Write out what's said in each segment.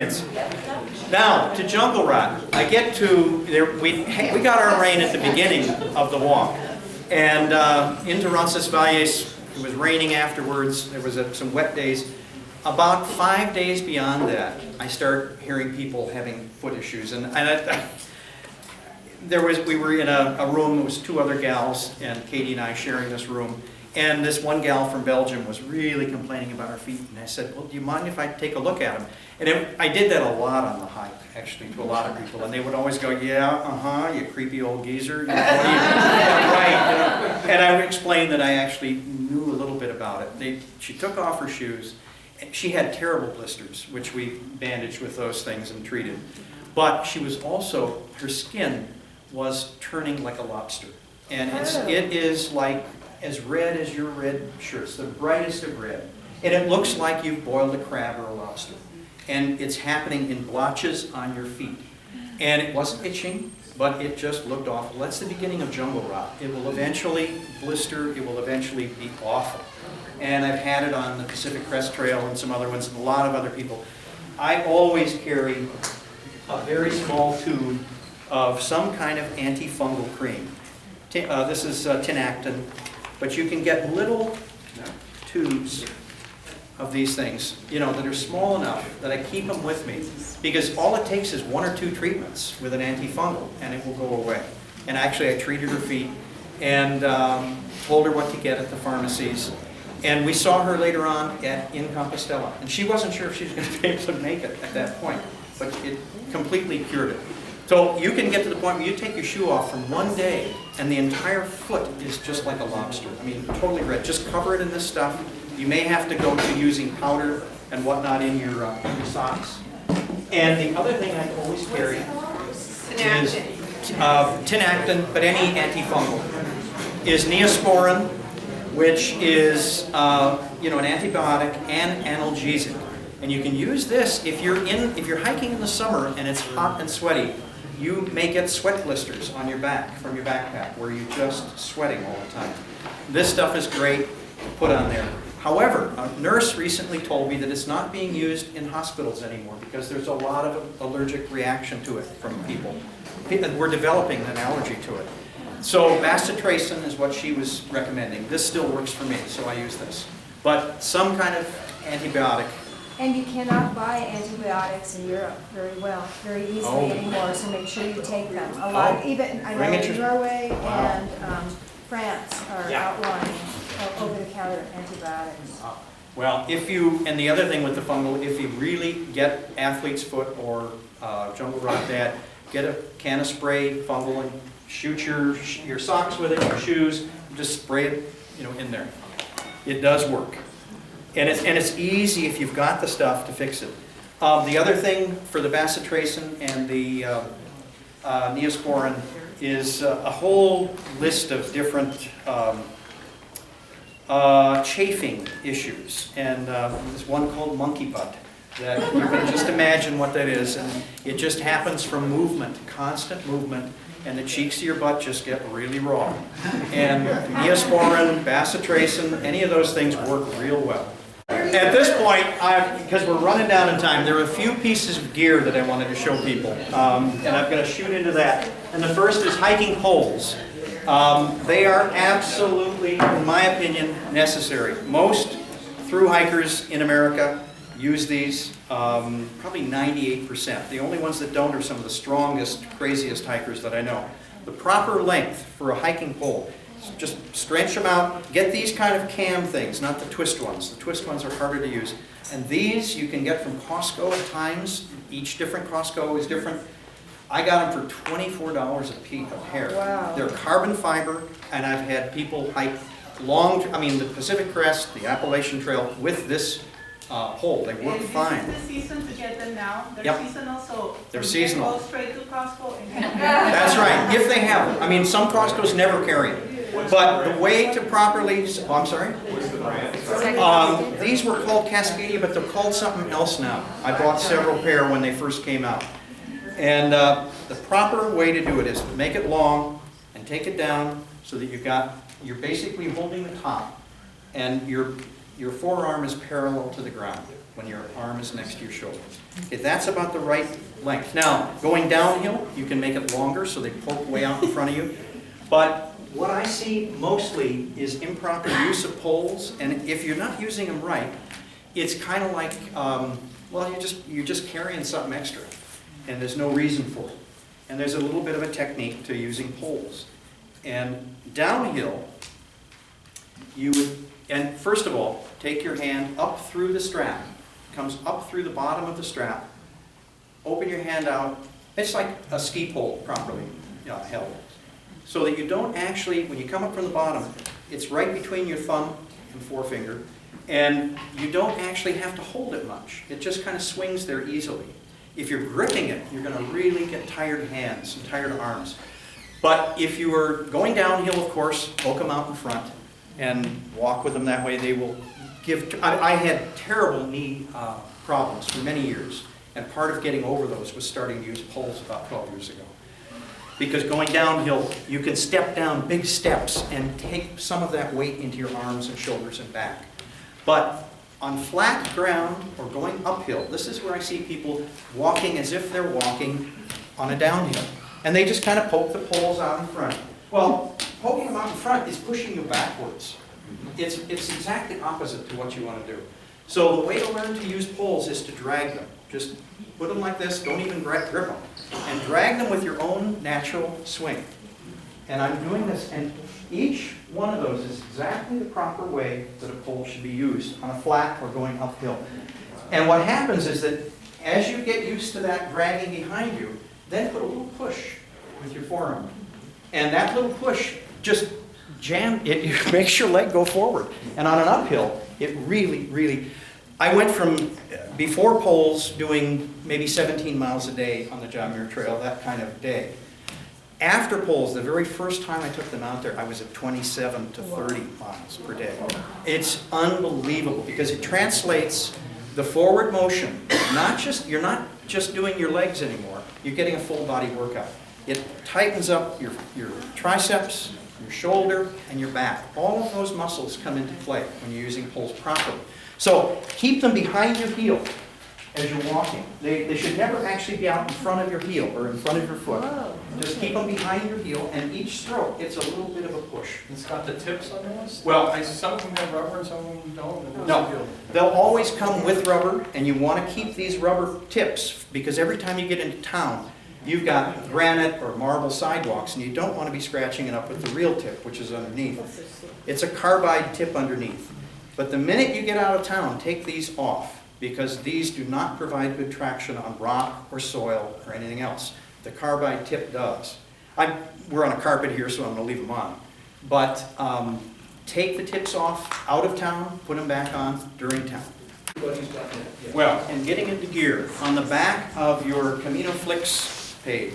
Now, to Jungle Rock, I get to, we got our rain at the beginning of the walk. And into Roncesvalles, it was raining afterwards, there was some wet days. About 5 days beyond that, I start hearing people having foot issues. And we were in a room, there was two other gals, and Katie and I sharing this room. And this one gal from Belgium was really complaining about her feet. And I said, well, do you mind if I take a look at them? And I did that a lot on the hike, actually, to a lot of people. And they would always go, yeah, you creepy old geezer. You know, right. You know. And I would explain that I actually knew a little bit about it. She took off her shoes. She had terrible blisters, which we bandaged with those things and treated. But she was also, her skin was turning like a lobster. And it is like as red as your red shirts, the brightest of red. And it looks like you've boiled a crab or a lobster. And it's happening in blotches on your feet. And it wasn't itching, but it just looked awful. That's the beginning of jungle rot. It will eventually blister, it will eventually be awful. And I've had it on the Pacific Crest Trail and some other ones, and a lot of other people. I always carry a very small tube of some kind of antifungal cream. This is tinactin, but you can get little tubes of these things, that are small enough that I keep them with me, because all it takes is 1 or 2 treatments with an antifungal, and it will go away. And actually, I treated her feet and told her what to get at the pharmacies. And we saw her later on in Compostela, and she wasn't sure if she was going to be able to make it at that point, but it completely cured it. So you can get to the point where you take your shoe off from one day, and the entire foot is just like a lobster. I mean, totally red. Just cover it in this stuff. You may have to go to using powder and whatnot in your socks. And the other thing I always carry is tinactin, but any antifungal, is Neosporin, which is an antibiotic and analgesic. And you can use this if you're hiking in the summer and it's hot and sweaty. You may get sweat blisters on your back from your backpack where you're just sweating all the time. This stuff is great to put on there. However, a nurse recently told me that it's not being used in hospitals anymore because there's a lot of allergic reaction to it from people. We're developing an allergy to it. So bacitracin is what she was recommending. This still works for me, so I use this. But some kind of antibiotic. And you cannot buy antibiotics in Europe very easily anymore, so make sure you take them. A lot, even I know in Norway and France are outlawing over-the-counter antibiotics. Well, and the other thing with the fungal, if you really get athlete's foot or jungle rot bad, get a can of spray fungal and shoot your socks with it, your shoes, just spray it, in there. It does work. And it's easy if you've got the stuff to fix it. The other thing for the bacitracin and the Neosporin is a whole list of different chafing issues. And there's one called monkey butt that you can just imagine what that is. And it just happens from movement, constant movement. And the cheeks of your butt just get really raw. And Neosporin, bacitracin, any of those things work real well. At this point, because we're running down in time, there are a few pieces of gear that I wanted to show people. And I'm going to shoot into that. And the first is hiking poles. They are absolutely, in my opinion, necessary. Most thru hikers in America use these, probably 98%. The only ones that don't are some of the strongest, craziest hikers that I know. The proper length for a hiking pole, just stretch them out. Get these kind of cam things, not the twist ones. The twist ones are harder to use. And these you can get from Costco at times. Each different Costco is different. I got them for $24 a pair. Wow. They're carbon fiber, and I've had people hike the Pacific Crest, the Appalachian Trail with this pole. They work fine. Is this the season to get them now? They're Yep. seasonal, so They're you seasonal. can go straight to Costco and get them. That's right, if they have them. Some Costco's never carry them. But the way to properly, I'm sorry? These were called Cascadia, but they're called something else now. I bought several pair when they first came out. And the proper way to do it is make it long and take it down so that you're basically holding the top and your forearm is parallel to the ground. when your arm is next to your shoulder. Okay, that's about the right length. Now, going downhill, you can make it longer so they poke way out in front of you. But what I see mostly is improper use of poles, and if you're not using them right, it's kind of like, well, you're just carrying something extra, and there's no reason for it. And there's a little bit of a technique to using poles. And downhill, you would, and first of all, take your hand up through the strap. Comes up through the bottom of the strap. Open your hand out. It's like a ski pole properly held. So that you don't actually, when you come up from the bottom, it's right between your thumb and forefinger, and you don't actually have to hold it much. It just kind of swings there easily. If you're gripping it, you're going to really get tired hands and tired arms. But if you are going downhill, of course, poke them out in front and walk with them that way. They will give, I had terrible knee problems for many years, and part of getting over those was starting to use poles about 12 years ago. Because going downhill, you can step down big steps and take some of that weight into your arms and shoulders and back. But on flat ground or going uphill, this is where I see people walking as if they're walking on a downhill. And they just kind of poke the poles out in front. Well, poking them out in front is pushing you backwards. It's exactly opposite to what you want to do. So the way to learn to use poles is to drag them. Just put them like this, don't even grip them. And drag them with your own natural swing. And I'm doing this, and each one of those is exactly the proper way that a pole should be used on a flat or going uphill. And what happens is that as you get used to that dragging behind you, then put a little push with your forearm. And that little push just it makes your leg go forward. And on an uphill, it really, I went from before poles doing maybe 17 miles a day on the John Muir Trail, that kind of day. After poles, the very first time I took them out there, I was at 27 to 30 miles per day. It's unbelievable because it translates the forward motion. You're not just doing your legs anymore. You're getting a full body workout. It tightens up your triceps, your shoulder, and your back. All of those muscles come into play when you're using poles properly. So keep them behind your heel as you're walking. They should never actually be out in front of your heel or in front of your foot. Whoa. Just keep them behind your heel, and each stroke gets a little bit of a push. It's got the tips on those? Well, Some of them have rubber and some of them don't. And what's the no, deal? they'll always come with rubber, and you want to keep these rubber tips because every time you get into town, you've got granite or marble sidewalks, and you don't want to be scratching it up with the real tip, which is underneath. It's a carbide tip underneath. But the minute you get out of town, take these off, because these do not provide good traction on rock or soil or anything else. The carbide tip does. We're on a carpet here, so I'm going to leave them on. But take the tips off out of town, put them back on during town. Well, and getting into gear, on the back of your Camino Flicks page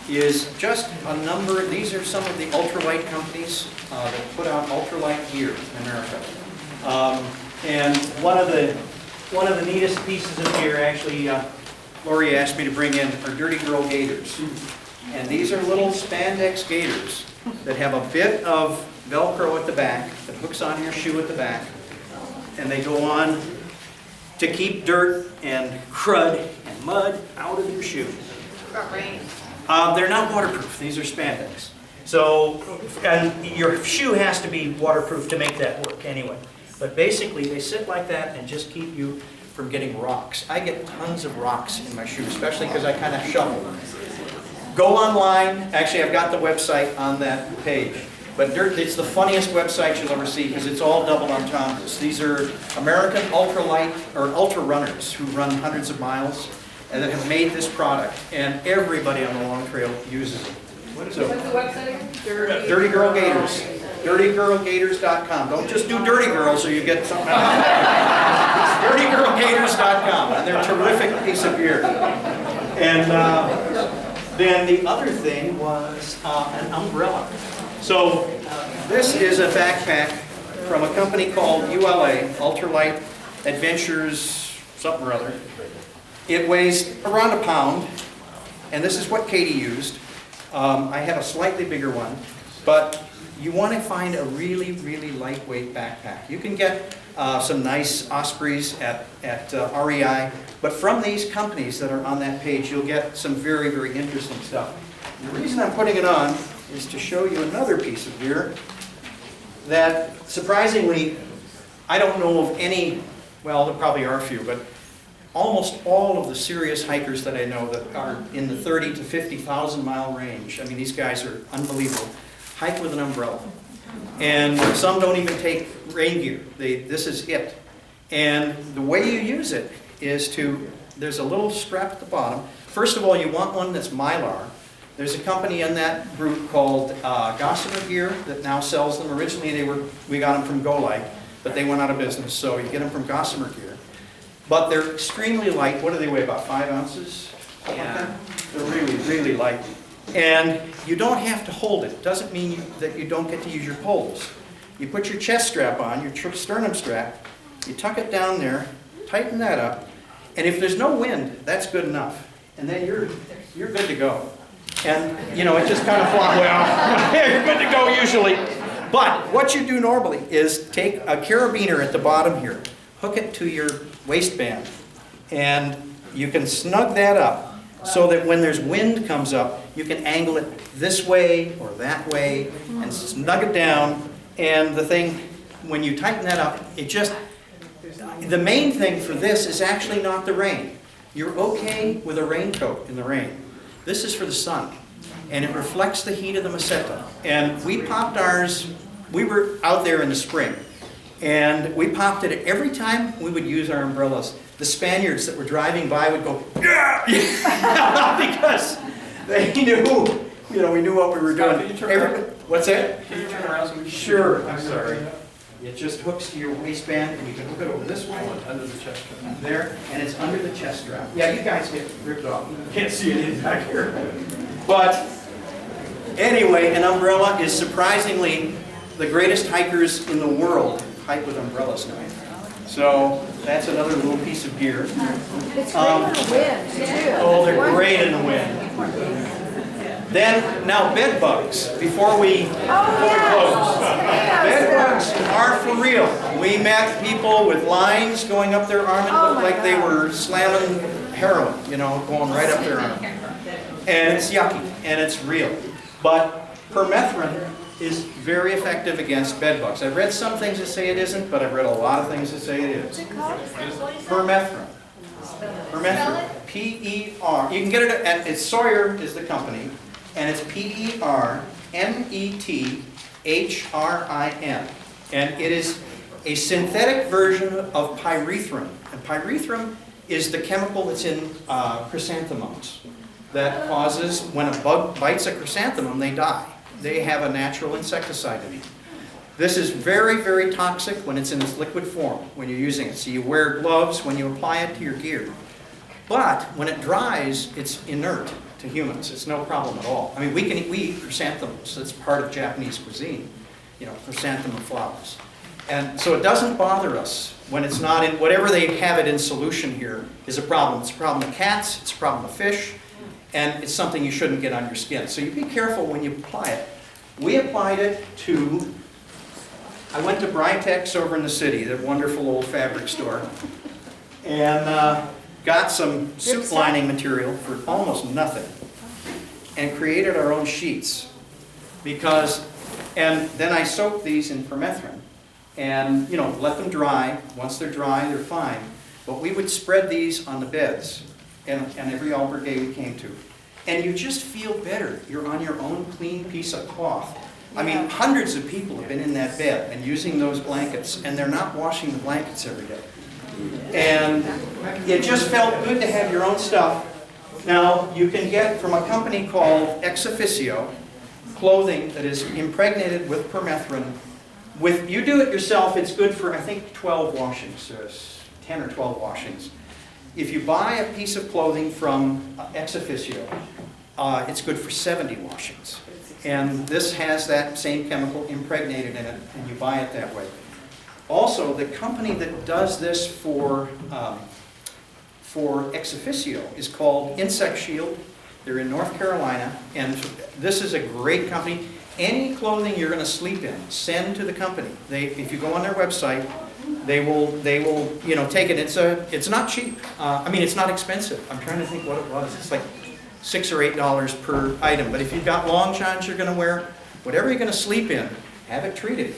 is just a number. These are some of the ultralight companies that put out ultralight gear in America. And one of the neatest pieces of gear, actually, Lori asked me to bring in, are Dirty Girl gaiters. And these are little spandex gaiters that have a bit of Velcro at the back that hooks onto your shoe at the back. And they go on to keep dirt and crud and mud out of your shoe. They're not waterproof. These are spandex. So, and your shoe has to be waterproof to make that work anyway. But basically, they sit like that and just keep you from getting rocks. I get tons of rocks in my shoe, especially because I kind of shuffle. Go online. Actually, I've got the website on that page. But it's the funniest website you'll ever see because it's all double entendres. These are American ultralight or ultra runners who run hundreds of miles and that have made this product. And everybody on the long trail uses it. What's the website again? Dirty Girl Gaiters. DirtyGirlGators.com. Don't just do Dirty Girl so you get something out of it. It's DirtyGirlGators.com. And they're a terrific piece of gear. And then the other thing was an umbrella. So this is a backpack from a company called ULA, Ultralight Adventures, something or other. It weighs around a pound, and this is what Katie used. I have a slightly bigger one, but you want to find a really, really lightweight backpack. You can get some nice Ospreys at REI, but from these companies that are on that page, you'll get some very, very interesting stuff. The reason I'm putting it on is to show you another piece of gear that, surprisingly, I don't know of any, well, there probably are a few, but almost all of the serious hikers that I know that are in the 30 to 50,000 mile range, I mean, these guys are unbelievable, hike with an umbrella. And some don't even take rain gear. This is it. And the way you use it is there's a little strap at the bottom. First of all, you want one that's Mylar. There's a company in that group called Gossamer Gear that now sells them. Originally, we got them from Golite, but they went out of business, so you get them from Gossamer Gear. But they're extremely light. What do they weigh, about 5 ounces? Yeah. They're really, really light. And you don't have to hold it. It doesn't mean that you don't get to use your poles. You put your chest strap on, your sternum strap, you tuck it down there, tighten that up, and if there's no wind, that's good enough. And then you're good to go. And, you know, it just kind of flies. Well, you're good to go usually. But what you do normally is take a carabiner at the bottom here, hook it to your waistband, and you can snug that up so that when there's wind comes up, you can angle it this way or that way and snug it down. And the thing, when you tighten that up, the main thing for this is actually not the rain. You're okay with a raincoat in the rain. This is for the sun, and it reflects the heat of the meseta. And we popped ours, we were out there in the spring, and we popped it every time we would use our umbrellas. The Spaniards that were driving by would go, yeah! Because they knew, you know, we knew what we were doing. Can you turn around? What's that? Can you turn around so we can... Sure, I'm sorry. It just hooks to your waistband, and you can hook it over this way. Under the chest. There, and it's under the chest strap. Yeah, you guys get ripped off. You can't see it back here. But anyway, an umbrella is surprisingly the greatest hikers in the world hike with umbrellas now. So that's another little piece of gear. It's great for the wind, too. Oh, they're great in the wind. Then, now bed bugs, before we close. Bed bugs are for real. We met people with lines going up their arm. It looked like they were slamming heroin, you know, going right up their arm. And it's yucky, and it's real. But permethrin is very effective against bed bugs. I've read some things that say it isn't, but I've read a lot of things that say it is. Permethrin. Permethrin. P-E-R. You can get it at Sawyer is the company, and it's P-E-R-M-E-T-H-R-I-N. And it is a synthetic version of pyrethrum. And pyrethrum is the chemical that's in chrysanthemums that causes, when a bug bites a chrysanthemum, they die. They have a natural insecticide in it. This is very, very toxic when it's in its liquid form, when you're using it. So you wear gloves when you apply it to your gear. But when it dries, it's inert to humans. It's no problem at all. I mean, we eat chrysanthemums. It's part of Japanese cuisine, you know, chrysanthemum flowers. And so it doesn't bother us when it's not in, whatever they have it in solution here is a problem. It's a problem with cats, it's a problem with fish, and it's something you shouldn't get on your skin. So you be careful when you apply it. We applied it to, I went to Britex over in the city, that wonderful old fabric store, and got some suit lining material for almost nothing, and created our own sheets. And then I soaked these in permethrin, and you know, let them dry. Once they're dry, they're fine. But we would spread these on the beds, and every albergue we came to. And you just feel better. You're on your own clean piece of cloth. I mean, hundreds of people have been in that bed and using those blankets, and they're not washing the blankets every day. And it just felt good to have your own stuff. Now, you can get from a company called Ex Officio clothing that is impregnated with permethrin. You do it yourself, it's good for, I think, 12 washings, 10 or 12 washings. If you buy a piece of clothing from Ex Officio, it's good for 70 washings. And this has that same chemical impregnated in it, and you buy it that way. Also, the company that does this for Ex Officio is called Insect Shield. They're in North Carolina, and this is a great company. any clothing you're gonna sleep in, send to the company. If you go on their website, they will, take it. It's not cheap. I mean, it's not expensive. I'm trying to think what it was. It's like $6 or $8 per item. But if you've got long johns you're gonna wear, whatever you're gonna sleep in, have it treated.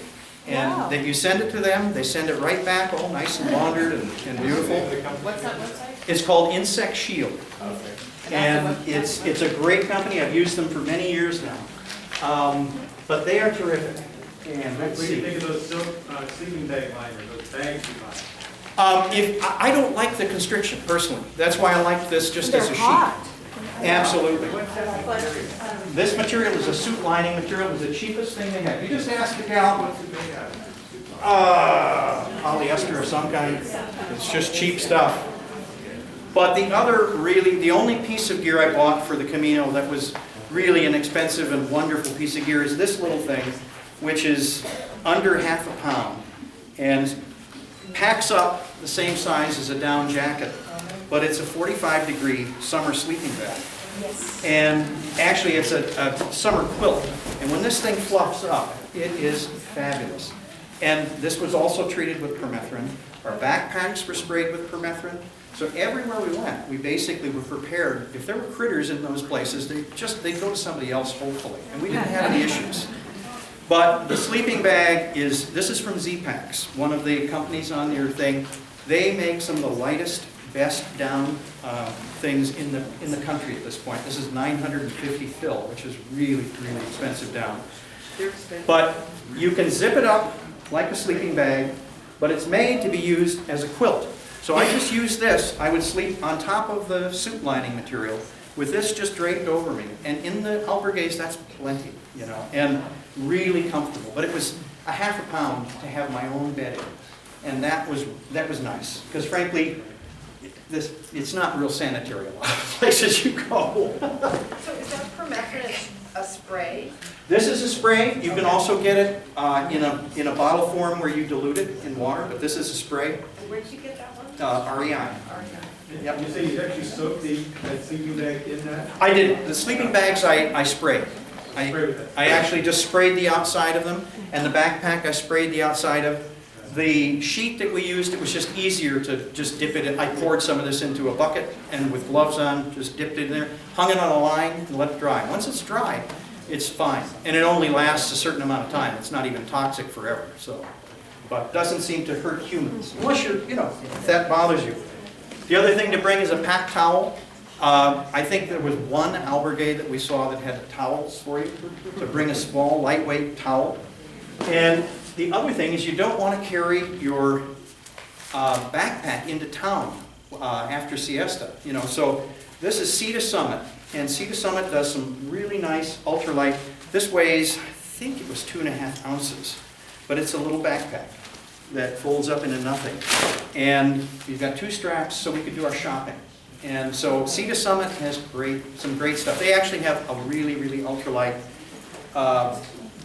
And Wow. then you send it to them, they send it right back, all nice and laundered and beautiful. What's that website? It's called Insect Shield. And it's a great company. I've used them for many years now. But they are terrific. And let's What do you see. think of those silk sleeping bag liners, those bags you buy? I don't like the constriction personally. That's why I like this just as a They're sheet. hot. Absolutely. What's that material? This material is a suit lining material. It's the cheapest thing they have. You just ask the gal, What's it made out of? polyester of some kind. It's just cheap stuff. But the only piece of gear I bought for the Camino that was really an expensive and wonderful piece of gear is this little thing, which is under half a pound and packs up the same size as a down jacket, but it's a 45-degree summer sleeping bag. Yes. And actually it's a summer quilt. And when this thing fluffs up, it is fabulous. And this was also treated with permethrin. Our backpacks were sprayed with permethrin. So everywhere we went, we basically were prepared. If there were critters in those places, they'd go to somebody else, hopefully. And we didn't have any issues. But the sleeping bag this is from Z-Packs, one of the companies on their thing. They make some of the lightest, best down things in the country at this point. This is 950 fill, which is really, really expensive down. But you can zip it up like a sleeping bag, but it's made to be used as a quilt. So I just use this. I would sleep on top of the suit lining material with this just draped over me. And in the albergues, that's plenty, and really comfortable. But it was a half a pound to have my own bedding. And that was nice. Because frankly, it's not real sanitary a lot of places you go. So is that permethrin a spray? This is a spray. You can also get it in a bottle form where you dilute it in water, but this is a spray. And where'd you get that one? REI. Yep. You say you actually soaked that sleeping bag in that? I did. The sleeping bags I sprayed. Spray with it. I actually just sprayed the outside of them, and the backpack I sprayed the outside of. The sheet that we used, it was just easier to just dip it in. I poured some of this into a bucket, and with gloves on, just dipped it in there, hung it on a line, and let it dry. Once it's dry, it's fine. And it only lasts a certain amount of time. It's not even toxic forever, so. But doesn't seem to hurt humans, unless if that bothers you. The other thing to bring is a packed towel. I think there was one albergue that we saw that had towels for you, to bring a small, lightweight towel. And the other thing is you don't want to carry your backpack into town after siesta. So this is Sea to Summit, and Sea to Summit does some really nice ultralight. This weighs, I think it was 2.5 ounces, but it's a little backpack that folds up into nothing. And you've got 2 straps so we could do our shopping. And so Sea to Summit has some great stuff. They actually have a really, really ultralight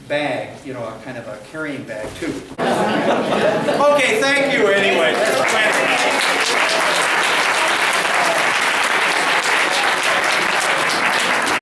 bag, a kind of a carrying bag too. Okay, thank you anyway.